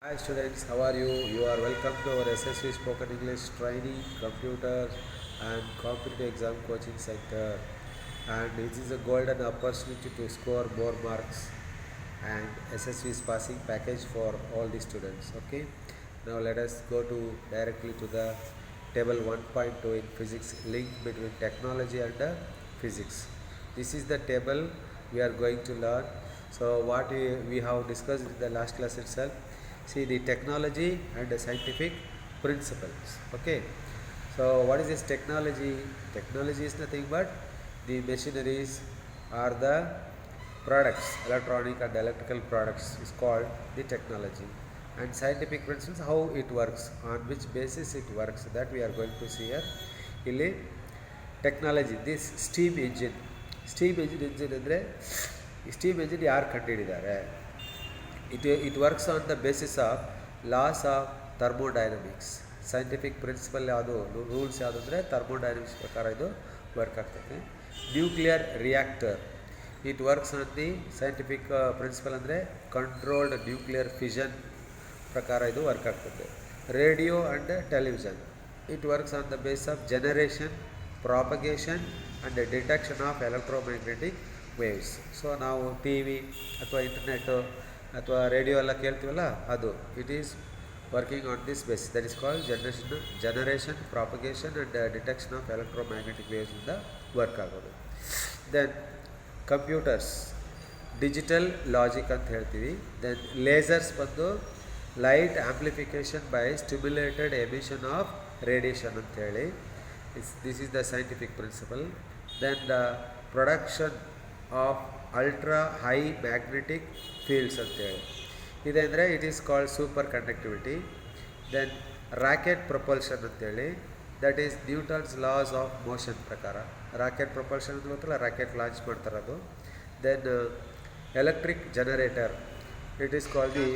Hi students, how are you? You are welcome to our SSC Spoken English Training, Computer and Competitive Exam Coaching Center. And this is a golden opportunity to score more marks and SSC is passing package for all the students. Okay. Now let us go to directly to the table 1.2 in physics, link between technology and physics. This is the table we are going to learn. So what we have discussed in the last class itself. See the technology and the scientific principles. Okay. So what is this technology? Technology is nothing but the machineries or the products, electronic and electrical products is called the technology. And scientific principles, how it works, on which basis it works, that we are going to see here. ಇಲ್ಲಿ technology this steam engine ಅಂದರೆ steam engine ಯಾರು ಕಂಡುಹಿಡಿದ್ದಾರೆ? It works on the basis of laws of thermodynamics. Scientific principle ಯಾವುದು, rules ಯಾವುದು ಅಂದರೆ thermodynamics ಪ್ರಕಾರ ಇದು work ಆಗ್ತದೆ. Nuclear reactor, it works on the scientific principle ಅಂದರೆ ಕಂಟ್ರೋಲ್ಡ್ ನ್ಯೂಕ್ಲಿಯರ್ ಫಿಷನ್ ಪ್ರಕಾರ ಇದು ವರ್ಕ್ ಆಗ್ತದೆ. Radio and television, it works on the base of generation, propagation and detection of electromagnetic waves. So ನಾವು T V ಅಥವಾ internet ಅಥವಾ radio ಎಲ್ಲ ಕೇಳ್ತೀವಲ್ಲ, ಅದು it is working on this base. That is called generation, propagation and detection of electromagnetic ವೇವ್ಸಿಂದ work ಆಗೋದು. Then computers, digital logic ಅಂತ ಹೇಳ್ತೀವಿ. ದೆನ್ ಲೇಸರ್ಸ್ ಬಂದು light amplification by stimulated emission of radiation ಅಂತೇಳಿ. This is the scientific principle. Then the production of ultra high magnetic fields ಅಂತೇಳಿ ಇದೆ, ಅಂದರೆ it is called super conductivity. Then rocket propulsion ಅಂತೇಳಿ, that is Newton's loss of motion ಪ್ರಕಾರ. Rocket propulsion ಅಂತ ಗೊತ್ತಲ್ಲ, rocket launch ಮಾಡ್ತಾರದು. Then electric generator, it is called the